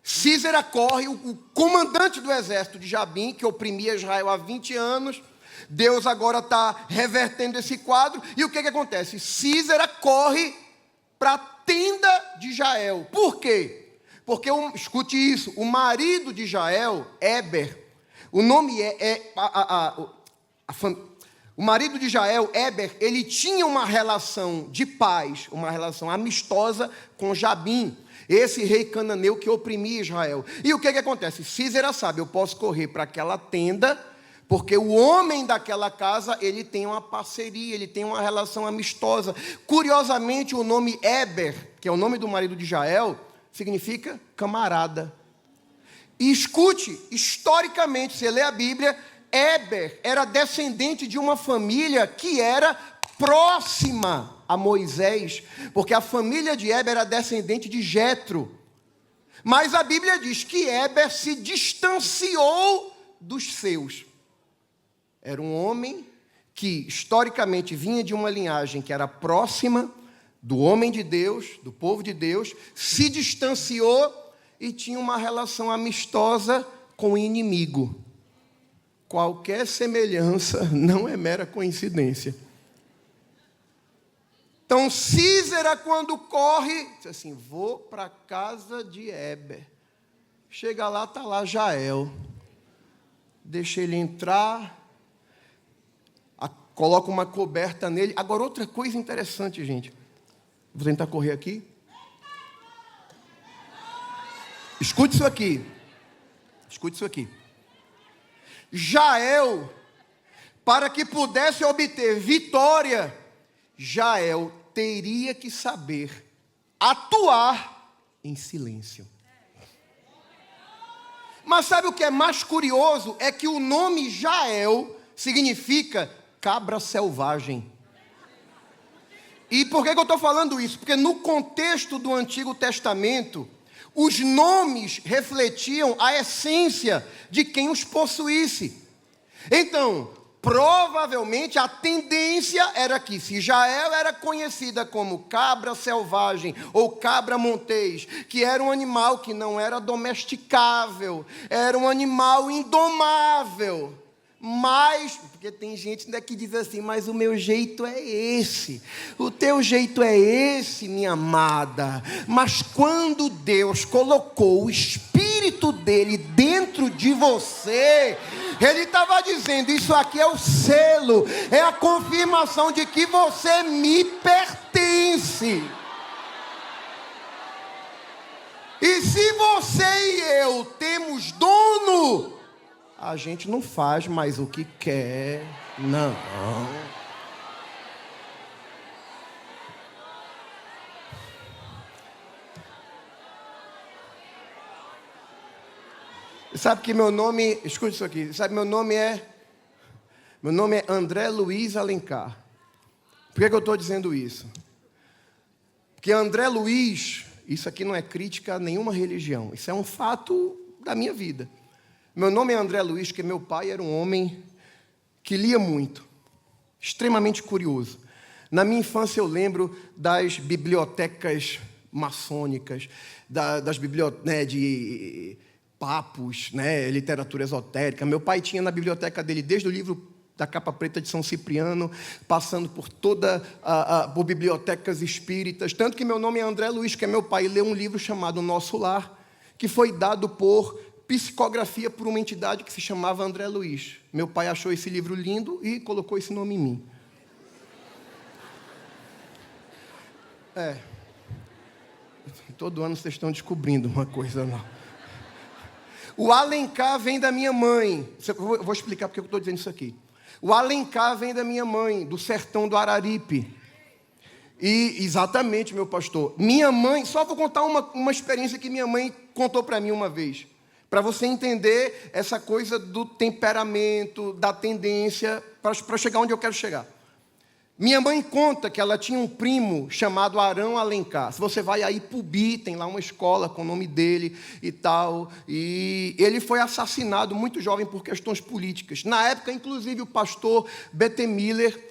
[SPEAKER 2] Sísera corre, o comandante do exército de Jabim, que oprimia Israel há 20 anos. Deus agora está revertendo esse quadro. E o que acontece? Sísera corre para a tenda de Jael. Por quê? Porque, escute isso, o marido de Jael, Éber, o nome o marido de Jael, Éber, ele tinha uma relação de paz, uma relação amistosa com Jabim, esse rei cananeu que oprimia Israel. E o que acontece? Sísera sabe, eu posso correr para aquela tenda, porque o homem daquela casa, ele tem uma parceria, ele tem uma relação amistosa. Curiosamente, o nome Éber, que é o nome do marido de Jael, significa camarada. E escute, historicamente, você lê a Bíblia, Éber era descendente de uma família que era próxima a Moisés, porque a família de Éber era descendente de Jetro. Mas a Bíblia diz que Éber se distanciou dos seus. Era um homem que, historicamente, vinha de uma linhagem que era próxima do homem de Deus, do povo de Deus, se distanciou e tinha uma relação amistosa com o inimigo. Qualquer semelhança não é mera coincidência. Então, Císera, quando corre, diz assim, vou para a casa de Éber. Chega lá, está lá Jael. Deixa ele entrar, coloca uma coberta nele. Agora, outra coisa interessante, gente. Vou tentar correr aqui. Escute isso aqui. Escute isso aqui. Jael, para que pudesse obter vitória, Jael teria que saber atuar em silêncio. Mas sabe o que é mais curioso? É que o nome Jael significa cabra selvagem. E por que eu estou falando isso? Porque no contexto do Antigo Testamento, os nomes refletiam a essência de quem os possuísse. Então, provavelmente a tendência era que, se Jael era conhecida como cabra selvagem ou cabra montês, que era um animal que não era domesticável, era um animal indomável, mas, porque tem gente que diz assim, mas o meu jeito é esse, o teu jeito é esse, minha amada. Mas quando Deus colocou o Espírito dele dentro de você, ele estava dizendo, isso aqui é o selo, é a confirmação de que você me pertence. E se você e eu temos dono, a gente não faz mais o que quer, não. Sabe que meu nome, escute isso aqui, sabe meu nome é André Luiz Alencar. Por que eu estou dizendo isso? Porque André Luiz, isso aqui não é crítica a nenhuma religião, isso é um fato da minha vida. Meu nome é André Luiz, porque meu pai era um homem que lia muito, extremamente curioso. Na minha infância eu lembro das bibliotecas maçônicas, das bibliotecas de papos, literatura esotérica. Meu pai tinha na biblioteca dele, desde o livro da capa preta de São Cipriano, passando por por bibliotecas espíritas. Tanto que meu nome é André Luiz, que meu pai leu um livro chamado Nosso Lar, que foi dado por psicografia por uma entidade que se chamava André Luiz. Meu pai achou esse livro lindo e colocou esse nome em mim. Todo ano vocês estão descobrindo uma coisa lá. O Alencar vem da minha mãe. Eu vou explicar porque eu estou dizendo isso aqui. O Alencar vem da minha mãe, do sertão do Araripe. E, exatamente, meu pastor, minha mãe, só vou contar uma experiência que minha mãe contou para mim uma vez, para você entender essa coisa do temperamento, da tendência, para chegar onde eu quero chegar. Minha mãe conta que ela tinha um primo chamado Arão Alencar. Se você vai aí para o Bi, tem lá uma escola com o nome dele e tal. E ele foi assassinado muito jovem por questões políticas. Na época, inclusive, o pastor B.T. Miller,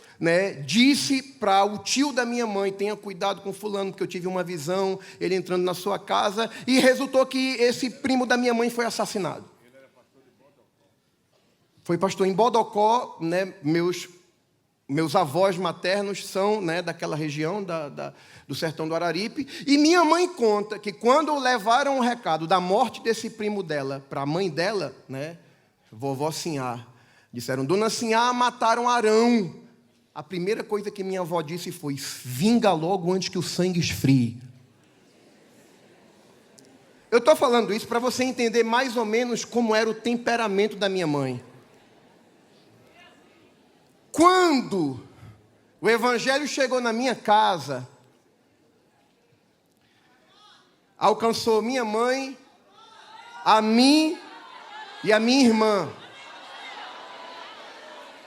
[SPEAKER 2] disse para o tio da minha mãe, tenha cuidado com fulano, porque eu tive uma visão, ele entrando na sua casa, e resultou que esse primo da minha mãe foi assassinado. Ele era pastor de Bodocó. Foi pastor em Bodocó, meus avós maternos são daquela região do sertão do Araripe, e minha mãe conta que quando levaram o recado da morte desse primo dela para a mãe dela, vovó Sinhá, disseram, Dona Sinhá, mataram Arão. A primeira coisa que minha avó disse foi, vinga logo antes que o sangue esfrie. Eu estou falando isso para você entender mais ou menos como era o temperamento da minha mãe. Quando o evangelho chegou na minha casa, alcançou minha mãe, a mim e a minha irmã.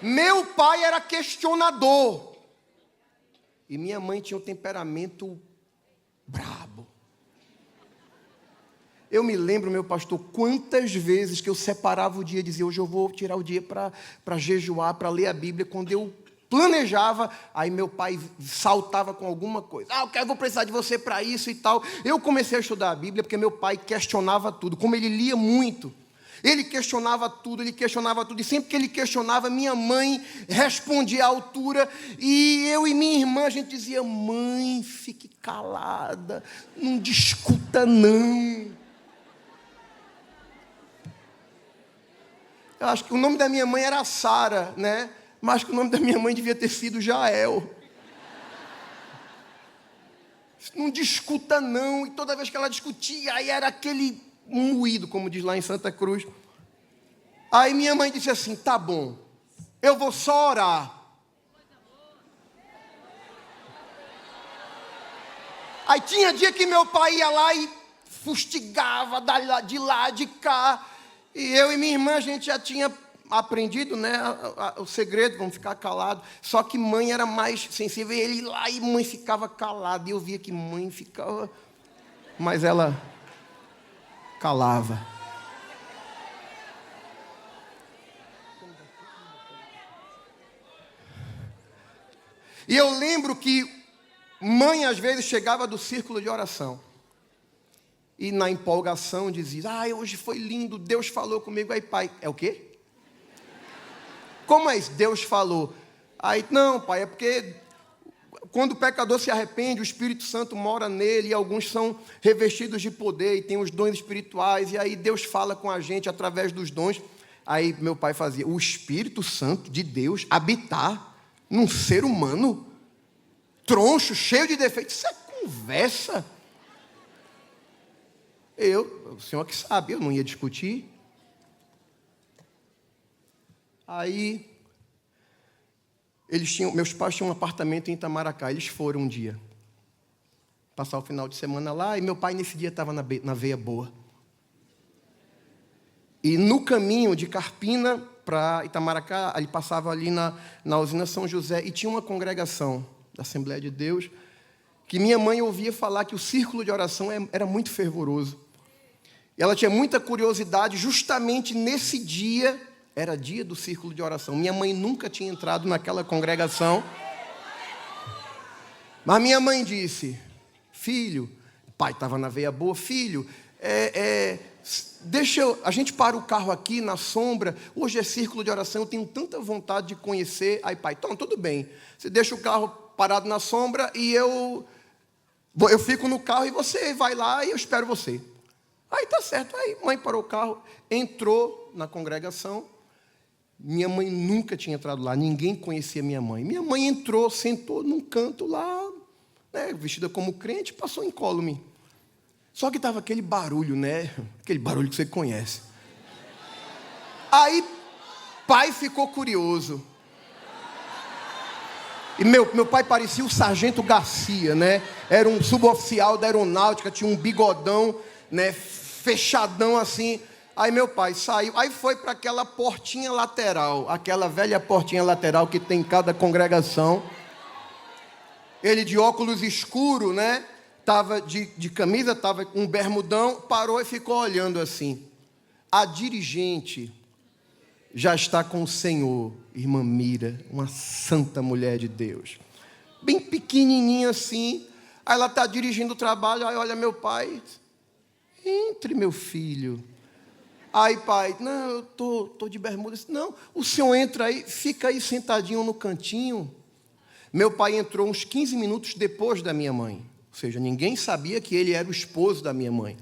[SPEAKER 2] Meu pai era questionador. E minha mãe tinha um temperamento brabo. Eu me lembro, meu pastor, quantas vezes que eu separava o dia e dizia, hoje eu vou tirar o dia para jejuar, para ler a Bíblia. Quando eu planejava, aí meu pai saltava com alguma coisa. Eu vou precisar de você para isso e tal. Eu comecei a estudar a Bíblia porque meu pai questionava tudo. Como ele lia muito, Ele questionava tudo, e sempre que ele questionava, minha mãe respondia à altura, e eu e minha irmã, a gente dizia, mãe, fique calada, não discuta não. Eu acho que o nome da minha mãe era Sara, né? Mas acho que o nome da minha mãe devia ter sido Jael. Não discuta não, e toda vez que ela discutia, aí era aquele moído, como diz lá em Santa Cruz. Aí minha mãe disse assim, tá bom, eu vou só orar. Aí tinha dia que meu pai ia lá e fustigava de lá, de cá. E eu e minha irmã, a gente já tinha aprendido, né, o segredo, vamos ficar calados. Só que mãe era mais sensível. Ele ia lá e mãe ficava calada. E eu via que mãe ficava... Mas ela calava. E eu lembro que mãe, às vezes, chegava do círculo de oração. E na empolgação dizia, hoje foi lindo, Deus falou comigo. Aí, pai, é o quê? Como é isso? Deus falou. Aí, não, pai, é porque quando o pecador se arrepende, o Espírito Santo mora nele, e alguns são revestidos de poder, e têm os dons espirituais, e aí Deus fala com a gente através dos dons. Aí meu pai fazia, o Espírito Santo de Deus habitar num ser humano, troncho, cheio de defeitos, isso é conversa. O senhor que sabe, eu não ia discutir. Aí, meus pais tinham um apartamento em Itamaracá, eles foram um dia, passar o final de semana lá, e meu pai nesse dia estava na veia boa. E no caminho de Carpina para Itamaracá, ele passava ali na usina São José, e tinha uma congregação da Assembleia de Deus, que minha mãe ouvia falar que o círculo de oração era muito fervoroso. E ela tinha muita curiosidade, justamente nesse dia, era dia do círculo de oração. Minha mãe nunca tinha entrado naquela congregação. Mas minha mãe disse, filho, o pai estava na veia boa, filho, a gente para o carro aqui na sombra, hoje é círculo de oração, eu tenho tanta vontade de conhecer. Aí pai, então tudo bem, você deixa o carro parado na sombra e eu fico no carro e você vai lá e eu espero você. Aí tá certo, aí mãe parou o carro, entrou na congregação. Minha mãe nunca tinha entrado lá, ninguém conhecia minha mãe. Minha mãe entrou, sentou num canto lá, né, vestida como crente, passou incólume. Só que estava aquele barulho, né? Aquele barulho que você conhece. Aí, pai ficou curioso. E meu pai parecia o Sargento Garcia, né? Era um suboficial da aeronáutica, tinha um bigodão, né, fechadão assim. Aí meu pai saiu, aí foi para aquela portinha lateral, aquela velha portinha lateral que tem em cada congregação. Ele de óculos escuro, né? Estava de camisa, estava com um bermudão, parou e ficou olhando assim. A dirigente já está com o Senhor, irmã Mira, uma santa mulher de Deus. Bem pequenininha assim, aí ela está dirigindo o trabalho, aí olha meu pai, entre meu filho. Aí pai, não, eu tô de bermuda. Não, o senhor entra aí, fica aí sentadinho no cantinho. Meu pai entrou uns 15 minutos depois da minha mãe. Ou seja, ninguém sabia que ele era o esposo da minha mãe.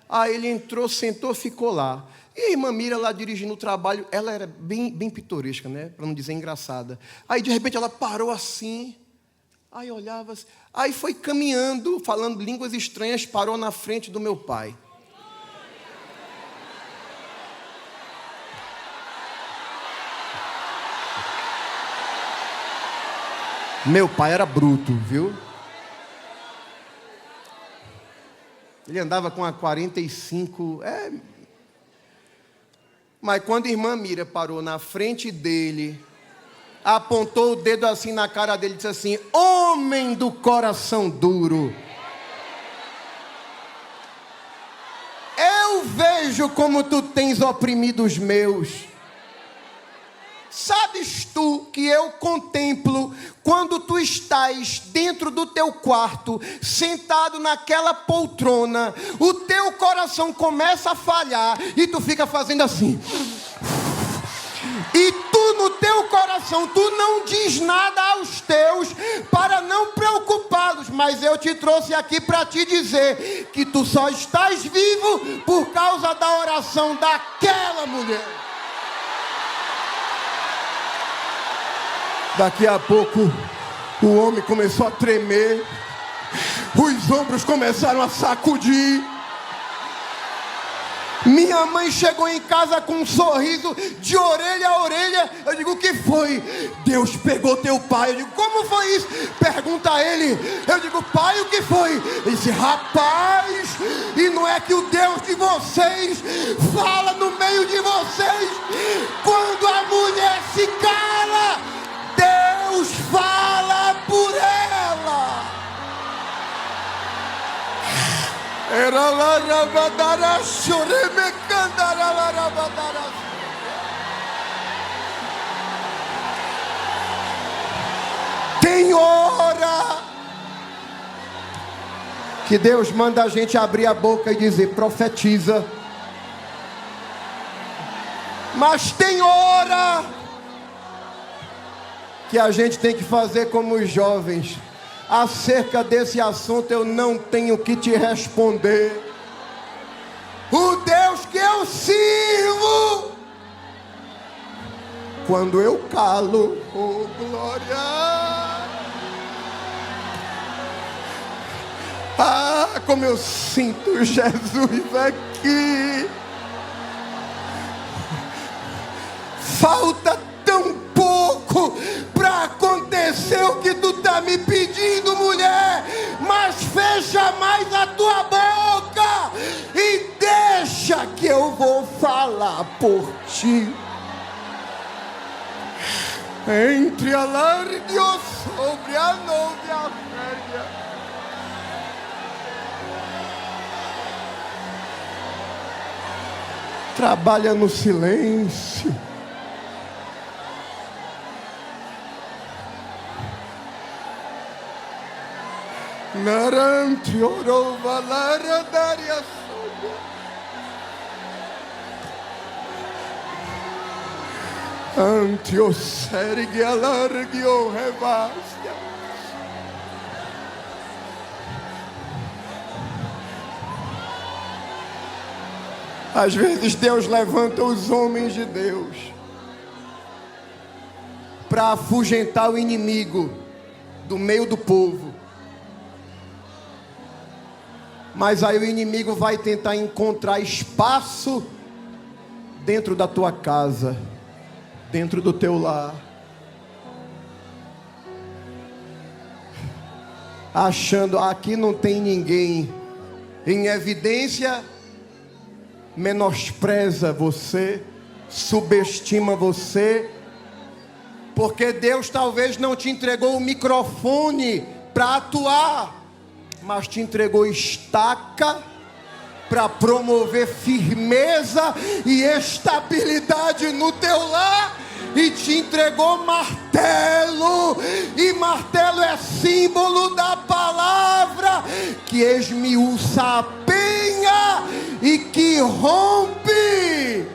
[SPEAKER 2] Aí ele entrou, sentou, ficou lá. E a irmã Mira lá dirigindo o trabalho, ela era bem pitoresca, né? Para não dizer engraçada. Aí de repente ela parou assim, aí olhava assim, aí foi caminhando, falando línguas estranhas, parou na frente do meu pai. Meu pai era bruto, viu? Ele andava com a 45, Mas quando a irmã Mira parou na frente dele, apontou o dedo assim na cara dele e disse assim, homem do coração duro, eu vejo como tu tens oprimido os meus. Sabe sabes tu que eu contemplo quando tu estás dentro do teu quarto, sentado naquela poltrona, o teu coração começa a falhar e tu fica fazendo assim. E tu no teu coração, tu não diz nada aos teus para não preocupá-los, mas eu te trouxe aqui para te dizer que tu só estás vivo por causa da oração daquela mulher. Daqui a pouco o homem começou a tremer, os ombros começaram a sacudir. Minha mãe chegou em casa com um sorriso de orelha a orelha. Eu digo, o que foi? Deus pegou teu pai. Eu digo, como foi isso? Pergunta a ele. Eu digo, pai, o que foi? Ele disse, rapaz, e não é que o Deus de vocês fala no meio de vocês? Quando a mulher se cala, Deus fala por ela. Era lá rabadara choreme candara lá rabadara. Tem hora que Deus manda a gente abrir a boca e dizer, profetiza. Mas tem hora que a gente tem que fazer como os jovens. Acerca desse assunto eu não tenho que te responder. O Deus que eu sirvo, quando eu calo, oh glória, ah, como eu sinto Jesus aqui. Falta tão pouco para acontecer o que tu tá me pedindo, mulher, mas fecha mais a tua boca e deixa que eu vou falar por ti. Entre a largos sobre a nuvem a férrea. Trabalha no silêncio. Narante orova laradaria soga. Antio sergue alargio revastia. Às vezes Deus levanta os homens de Deus para afugentar o inimigo do meio do povo. Mas aí o inimigo vai tentar encontrar espaço dentro da tua casa, dentro do teu lar, achando aqui não tem ninguém. Em evidência, menospreza você, subestima você, porque Deus talvez não te entregou o microfone para atuar, mas te entregou estaca para promover firmeza e estabilidade no teu lar, e te entregou martelo, e martelo é símbolo da palavra que esmiuça a penha e que rompe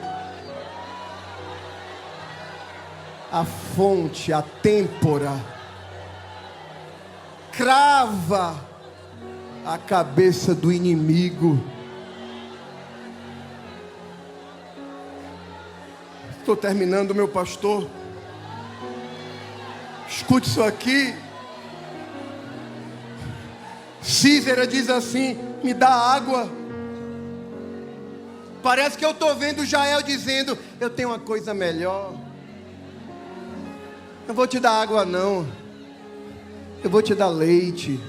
[SPEAKER 2] a fonte, a têmpora, crava a cabeça do inimigo. Estou terminando, meu pastor. Escute isso aqui. Císera diz assim: me dá água. Parece que eu estou vendo Jael dizendo: eu tenho uma coisa melhor. Eu vou te dar água não, eu vou te dar leite.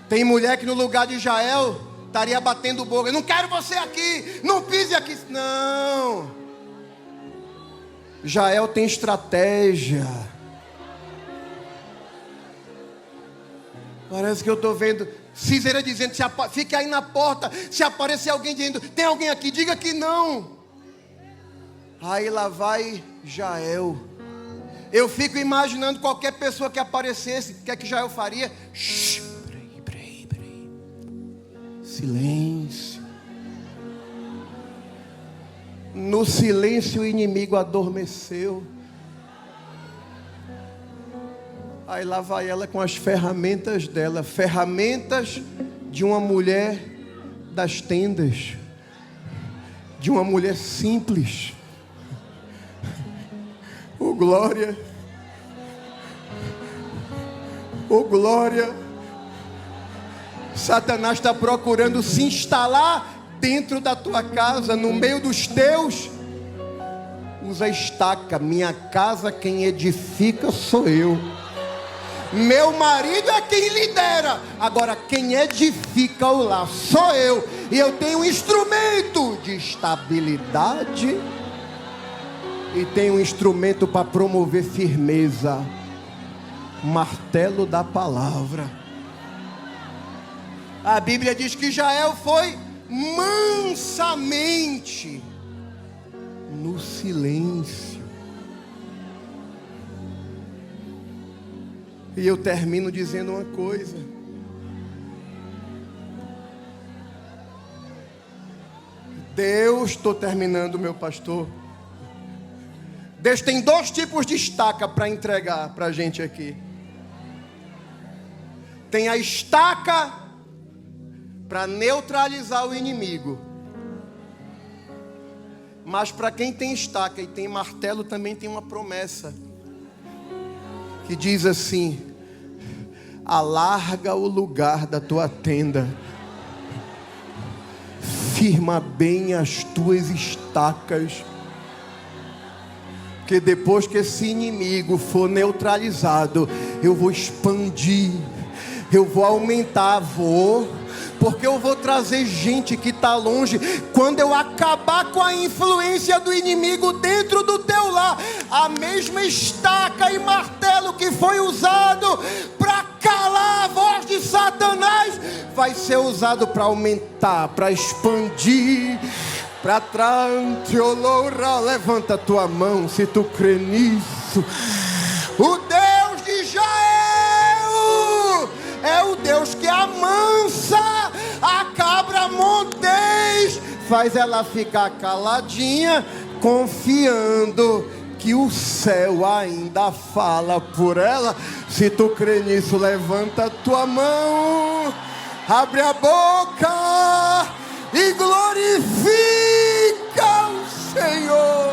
[SPEAKER 2] Tem mulher que no lugar de Jael estaria batendo boca: eu não quero você aqui, não pise aqui. Não, Jael tem estratégia. Parece que eu estou vendo Císera dizendo: fique aí na porta, se aparecer alguém dizendo: tem alguém aqui, diga que não. Aí lá vai Jael. Eu fico imaginando qualquer pessoa que aparecesse, o que é que Jael faria? Shhh, peraí. Silêncio. No silêncio o inimigo adormeceu. Aí lá vai ela com as ferramentas dela, ferramentas de uma mulher das tendas, de uma mulher simples. Oh glória, oh glória. Satanás está procurando se instalar dentro da tua casa, no meio dos teus. Usa estaca. Minha casa quem edifica sou eu. Meu marido é quem lidera. Agora quem edifica o lar sou eu. E eu tenho um instrumento de estabilidade. E tenho um instrumento para promover firmeza. Martelo da palavra. A Bíblia diz que Jael foi mansamente no silêncio. E eu termino dizendo uma coisa. Deus, estou terminando, meu pastor. Deus tem 2 tipos de estaca para entregar para a gente aqui. Tem a estaca para neutralizar o inimigo. Mas para quem tem estaca e tem martelo também tem uma promessa. Que diz assim: alarga o lugar da tua tenda. Firma bem as tuas estacas. Porque depois que esse inimigo for neutralizado, eu vou expandir, eu vou aumentar, porque eu vou trazer gente que está longe. Quando eu acabar com a influência do inimigo dentro do teu lar, a mesma estaca e martelo que foi usado para calar a voz de Satanás, vai ser usado para aumentar, para expandir, para trás. Levanta a tua mão se tu crê nisso. O Deus de Jael é o Deus que amansa a cabra montês, faz ela ficar caladinha, confiando que o céu ainda fala por ela. Se tu crê nisso, levanta a tua mão, abre a boca e glorifica o Senhor.